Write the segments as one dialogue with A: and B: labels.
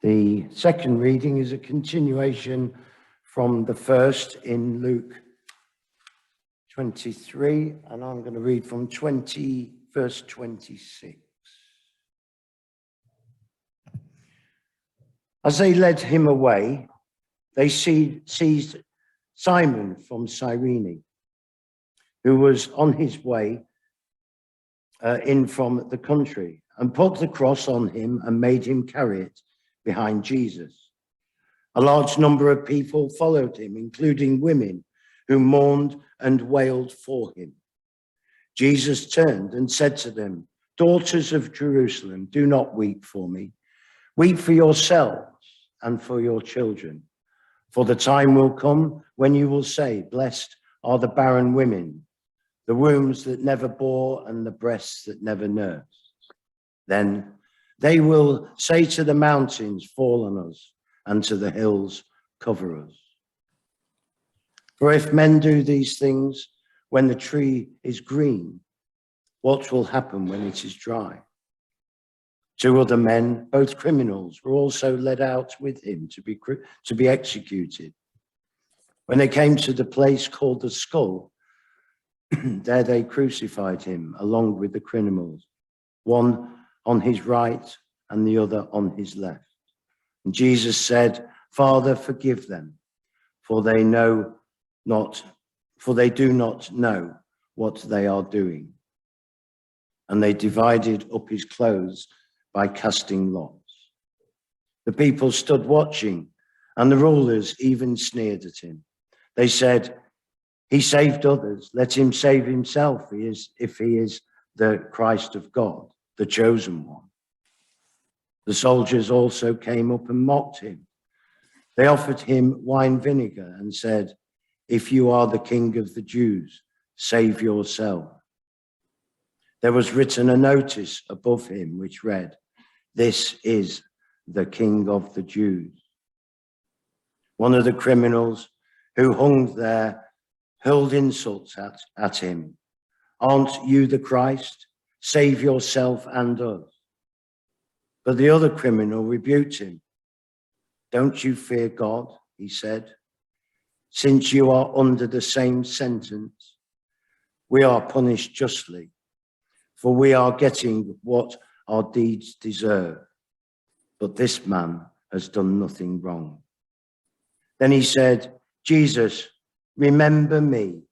A: The second reading is a continuation from the first in Luke 23, and I'm going to read from verse 26. As they led him away, they seized Simon from Cyrene, who was on his way in from the country, and put the cross on him and made him carry it behind Jesus. A large number of people followed him, including women who mourned and wailed for him. Jesus turned and said to them, "Daughters of Jerusalem, do not weep for me. Weep for yourselves and for your children. For the time will come when you will say, 'Blessed are the barren women, the wombs that never bore and the breasts that never nursed.' Then they will say to the mountains, 'Fall on us,' and to the hills, 'Cover us.' For if men do these things when the tree is green, what will happen when it is dry?" 2 other men, both criminals, were also led out with him to be executed. When they came to the place called the Skull, there they crucified him along with the criminals, one on his right and the other on his left. And Jesus said, "Father, forgive them, for they do not know what they are doing." And they divided up his clothes by casting lots. The people stood watching, and the rulers even sneered at him. They said, "He saved others. Let him save himself if he is the Christ of God, the chosen one." The soldiers also came up and mocked him. They offered him wine vinegar and said, "If you are the king of the Jews, save yourself." There was written a notice above him which read, "This is the King of the Jews." One of the criminals who hung there hurled insults at him. "Aren't you the Christ? Save yourself and us." But the other criminal rebuked him. "Don't you fear God," he said, "since you are under the same sentence? We are punished justly, for we are getting what our deeds deserve. But this man has done nothing wrong." Then he said, "Jesus, remember me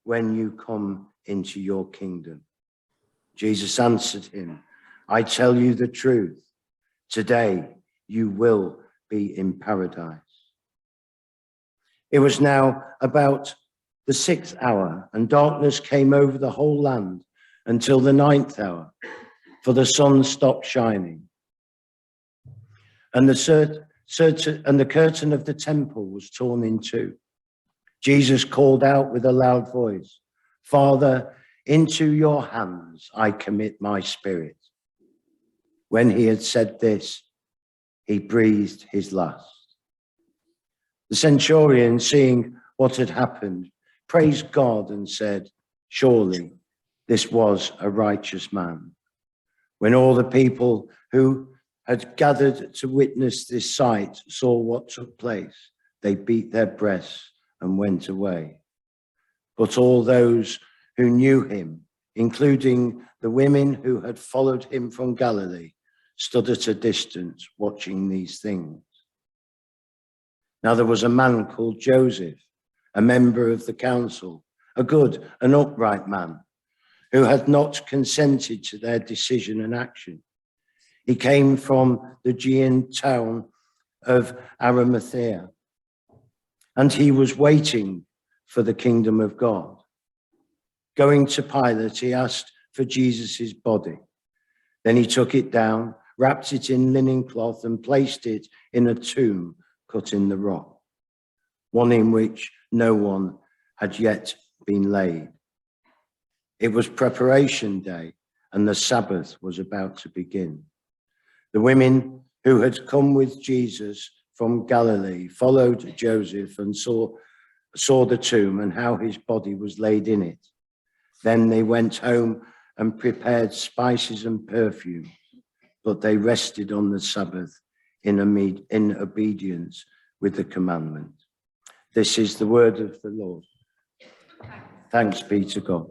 A: when you come into your kingdom." Jesus answered him, "I tell you the truth. Today you will be in paradise." It was now about the 6th hour, and darkness came over the whole land until the 9th hour, for the sun stopped shining. And the curtain of the temple was torn in two. Jesus called out with a loud voice, "Father, into your hands I commit my spirit." When he had said this, he breathed his last. The centurion, seeing what had happened, praised God and said, "Surely this was a righteous man." When all the people who had gathered to witness this sight saw what took place, they beat their breasts and went away. But all those who knew him, including the women who had followed him from Galilee, stood at a distance watching these things. Now there was a man called Joseph, a member of the council, a good and upright man, who had not consented to their decision and action. He came from the Judean town of Arimathea, and he was waiting for the kingdom of God. Going to Pilate, he asked for Jesus' body. Then he took it down, wrapped it in linen cloth, and placed it in a tomb cut in the rock, one in which no one had yet been laid. It was preparation day, and the Sabbath was about to begin. The women who had come with Jesus from Galilee followed Joseph and saw the tomb and how his body was laid in it. Then they went home and prepared spices and perfume, but they rested on the Sabbath in obedience with the commandment. This is the word of the Lord. Thanks be to God.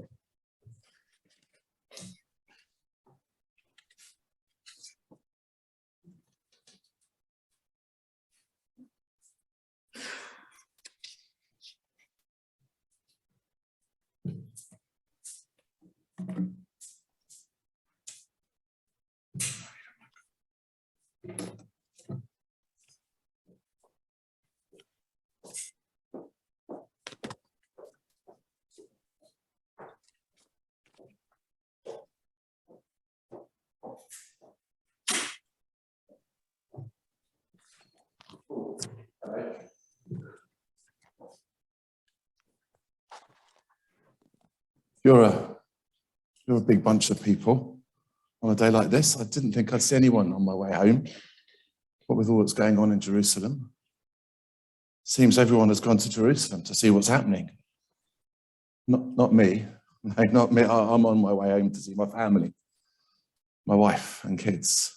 B: You're a big bunch of people on a day like this. I didn't think I'd see anyone on my way home. What with all that's going on in Jerusalem? Seems everyone has gone to Jerusalem to see what's happening. Not me. No, not me. I'm on my way home to see my family, my wife and kids.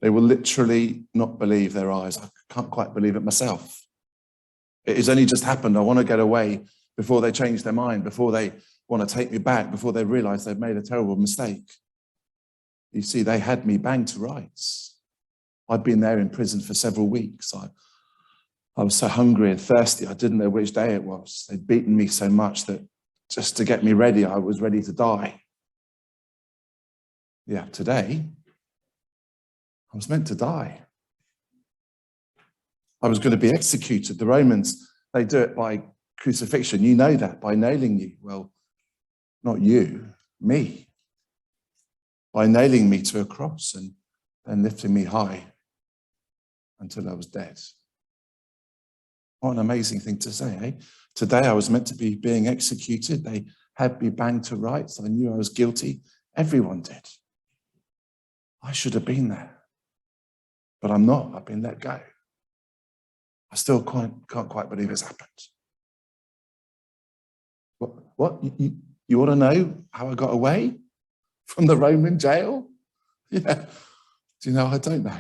B: They will literally not believe their eyes. I can't quite believe it myself. It has only just happened. I want to get away before they change their mind, before they want to take me back, before they realize they've made a terrible mistake. You see, they had me banged to rights. I'd been there in prison for several weeks. I was so hungry and thirsty, I didn't know which day it was. They'd beaten me so much that just to get me ready, I was ready to die. Yeah, today, I was meant to die. I was going to be executed. The Romans, they do it by crucifixion. You know that, by nailing you. Well, not you, me. By nailing me to a cross and then lifting me high until I was dead. What an amazing thing to say, eh? Today I was meant to be being executed. They had me banged to rights. I knew I was guilty. Everyone did. I should have been there. But I'm not. I've been let go. I still can't quite believe it's happened. What? You want to know how I got away from the Roman jail? Yeah. Do you know, I don't know.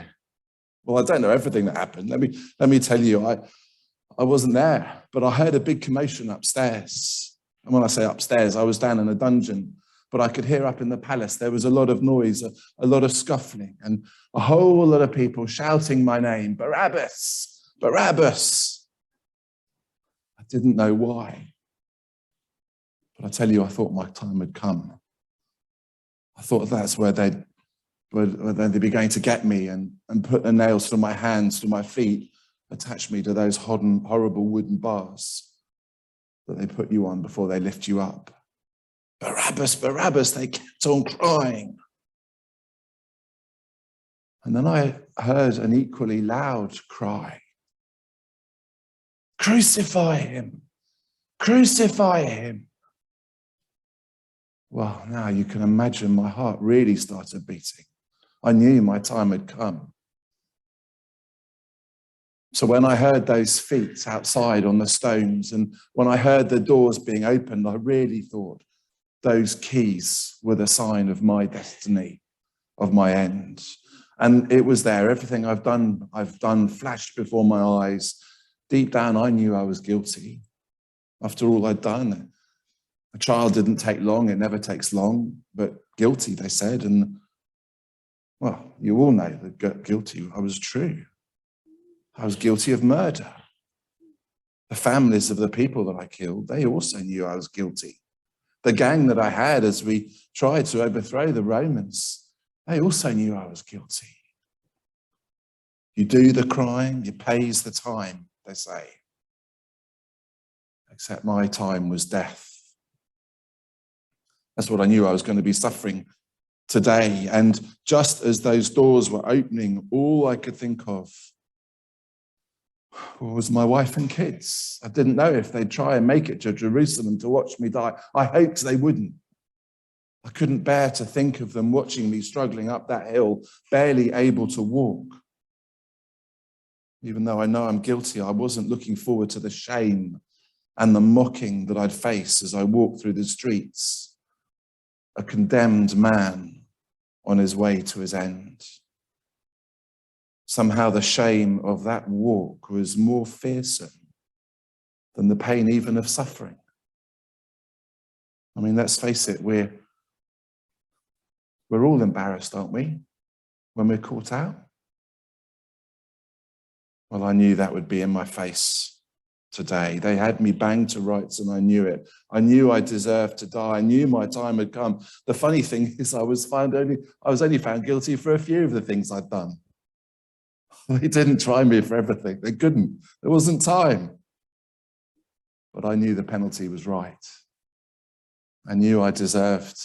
B: Well, I don't know everything that happened. Let me tell you, I wasn't there, but I heard a big commotion upstairs. And when I say upstairs, I was down in a dungeon, but I could hear up in the palace, there was a lot of noise, a lot of scuffling, and a whole lot of people shouting my name, Barabbas, Barabbas. I didn't know why. But I tell you, I thought my time had come. I thought that's where they'd be going to get me and put the nails through my hands, through my feet, attach me to those horrible wooden bars that they put you on before they lift you up. Barabbas, Barabbas, they kept on crying. And then I heard an equally loud cry. Crucify him, crucify him. Well, now you can imagine my heart really started beating. I knew my time had come. So when I heard those feet outside on the stones and when I heard the doors being opened, I really thought those keys were the sign of my destiny, of my end. And it was there. Everything I've done flashed before my eyes. Deep down, I knew I was guilty. After all I'd done, a trial didn't take long. It never takes long, but guilty, they said. And well, you all know that guilty, I was true. I was guilty of murder. The families of the people that I killed, they also knew I was guilty. The gang that I had as we tried to overthrow the Romans, they also knew I was guilty. You do the crime, you pays the time, they say. Except my time was death. That's what I knew I was going to be suffering today. And just as those doors were opening, all I could think of was my wife and kids. I didn't know if they'd try and make it to Jerusalem to watch me die. I hoped they wouldn't. I couldn't bear to think of them watching me struggling up that hill, barely able to walk. Even though I know I'm guilty, I wasn't looking forward to the shame and the mocking that I'd face as I walked through the streets, a condemned man on his way to his end. Somehow the shame of that walk was more fearsome than the pain even of suffering. I mean, let's face it, we're all embarrassed, aren't we, when we're caught out? Well, I knew that would be in my face today. They had me banged to rights and I knew it. I knew I deserved to die. I knew my time had come. The funny thing is I was only found guilty for a few of the things I'd done. They didn't try me for everything. They couldn't. There wasn't time. But I knew the penalty was right. I knew I deserved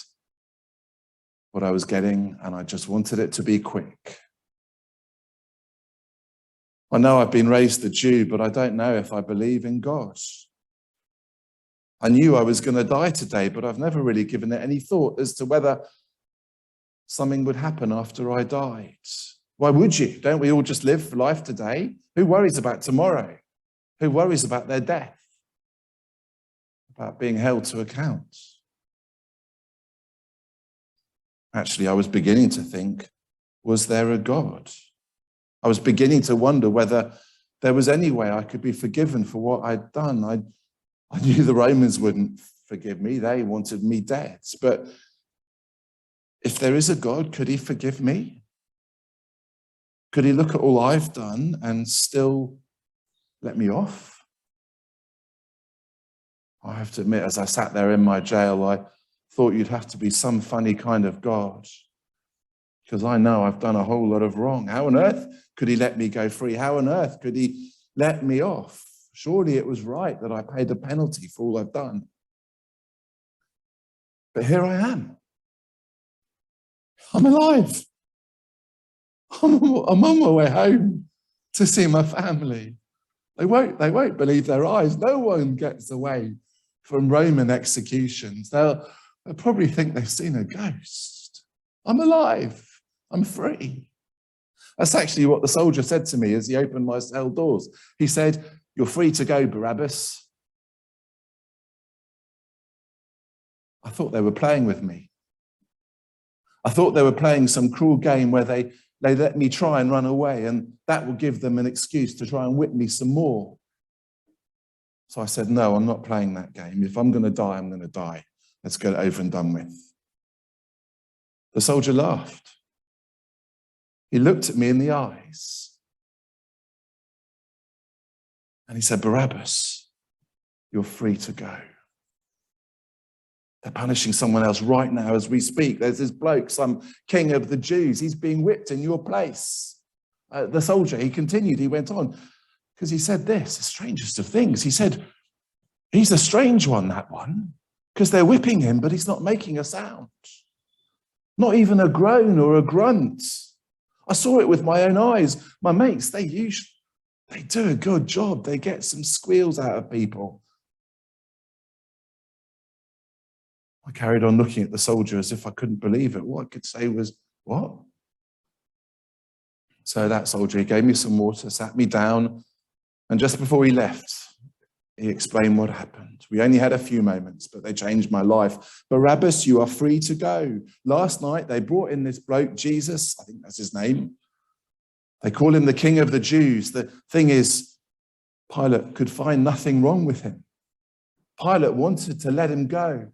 B: what I was getting, and I just wanted it to be quick. I know I've been raised a Jew, but I don't know if I believe in God. I knew I was going to die today, but I've never really given it any thought as to whether something would happen after I died. Why would you? Don't we all just live for life today? Who worries about tomorrow? Who worries about their death? About being held to account? Actually, I was beginning to think, was there a God? I was beginning to wonder whether there was any way I could be forgiven for what I'd done. I knew the Romans wouldn't forgive me. They wanted me dead. But if there is a God, could he forgive me? Could he look at all I've done and still let me off? I have to admit, as I sat there in my jail, I thought you'd have to be some funny kind of God, because I know I've done a whole lot of wrong. How on earth could he let me go free? How on earth could he let me off? Surely it was right that I paid the penalty for all I've done. But here I am. I'm alive. I'm on my way home to see my family. They won't believe their eyes. No one gets away from Roman executions. They'll probably think they've seen a ghost. I'm alive. I'm free. That's actually what the soldier said to me as he opened my cell doors. He said, "You're free to go, Barabbas." I thought they were playing with me. I thought they were playing some cruel game where they let me try and run away, and that would give them an excuse to try and whip me some more. So I said, no, I'm not playing that game. If I'm going to die, I'm going to die. Let's get it over and done with. The soldier laughed. He looked at me in the eyes. And he said, Barabbas, you're free to go. They're punishing someone else right now as we speak. There's this bloke, some king of the Jews. He's being whipped in your place. The soldier, he continued, he went on, because he said this, the strangest of things. He said, he's a strange one, that one, because they're whipping him, but he's not making a sound. Not even a groan or a grunt. I saw it with my own eyes. My mates, they do a good job. They get some squeals out of people. I carried on looking at the soldier as if I couldn't believe it. What I could say was, what? So that soldier, he gave me some water, sat me down, and just before he left, he explained what happened. We only had a few moments, but they changed my life. Barabbas, you are free to go. Last night, they brought in this bloke, Jesus, I think that's his name. They call him the King of the Jews. The thing is, Pilate could find nothing wrong with him. Pilate wanted to let him go,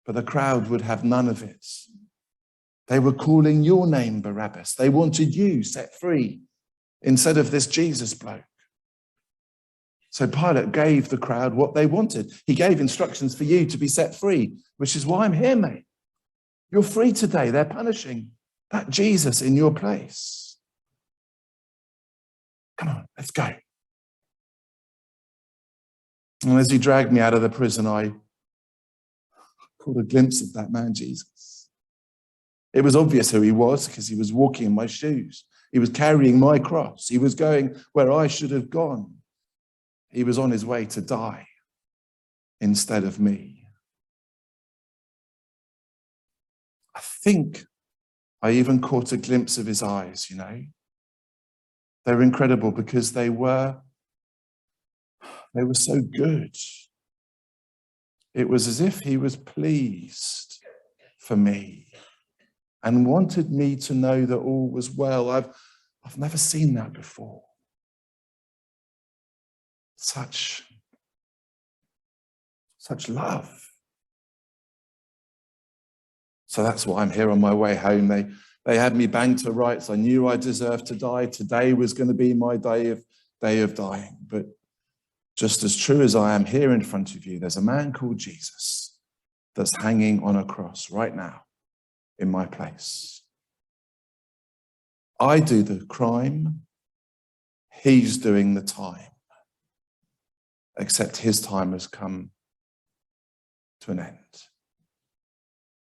B: but the crowd would have none of it. They were calling your name, Barabbas. They wanted you set free instead of this Jesus bloke. So Pilate gave the crowd what they wanted. He gave instructions for you to be set free, which is why I'm here, mate. You're free today. They're punishing that Jesus in your place. Come on, let's go. And as he dragged me out of the prison, I caught a glimpse of that man, Jesus. It was obvious who he was because he was walking in my shoes. He was carrying my cross. He was going where I should have gone. He was on his way to die instead of me. I think I even caught a glimpse of his eyes, you know. They were incredible because they were so good. It was as if he was pleased for me and wanted me to know that all was well. I've never seen that before. Such love. So that's why I'm here on my way home. They had me banged to rights. I knew I deserved to die. Today was going to be my day of dying. But just as true as I am here in front of you, there's a man called Jesus that's hanging on a cross right now in my place. I do the crime. He's doing the time. Except his time has come to an end.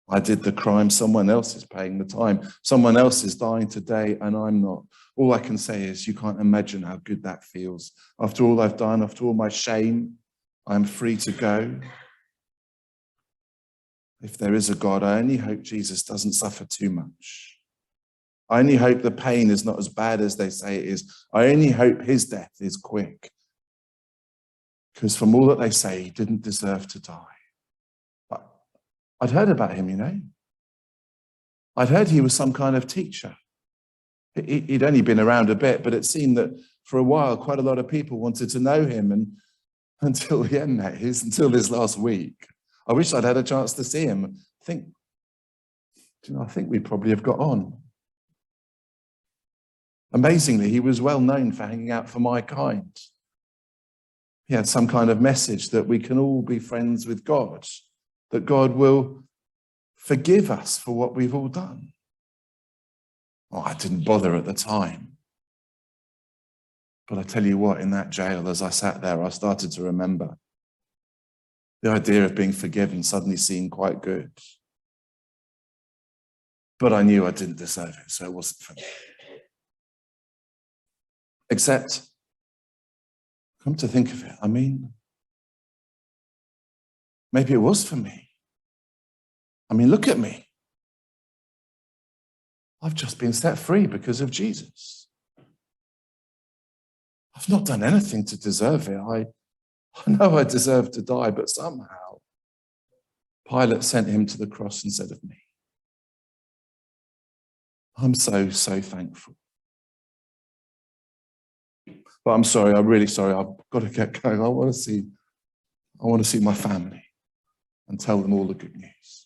B: I did the crime, someone else is paying the time. Someone else is dying today and I'm not. All I can say is you can't imagine how good that feels. After all I've done, after all my shame, I'm free to go. If there is a God, I only hope Jesus doesn't suffer too much. I only hope the pain is not as bad as they say it is. I only hope his death is quick. Because from all that they say, he didn't deserve to die. But I'd heard about him, you know. I'd heard he was some kind of teacher. He'd only been around a bit, but it seemed that for a while, quite a lot of people wanted to know him. And until the end, that is, until this last week, I wish I'd had a chance to see him. I think we probably have got on. Amazingly, he was well known for hanging out for my kind. He had some kind of message that we can all be friends with God, that God will forgive us for what we've all done. Oh, I didn't bother at the time. But I tell you what, in that jail, as I sat there, I started to remember the idea of being forgiven suddenly seemed quite good. But I knew I didn't deserve it, so it wasn't for me. Except, come to think of it, I mean, maybe it was for me. I mean, look at me. I've just been set free because of Jesus. I've not done anything to deserve it. I know I deserve to die, but somehow Pilate sent him to the cross instead of me. I'm so thankful. But I'm sorry, I'm really sorry. I've got to get going. I want to see my family and tell them all the good news.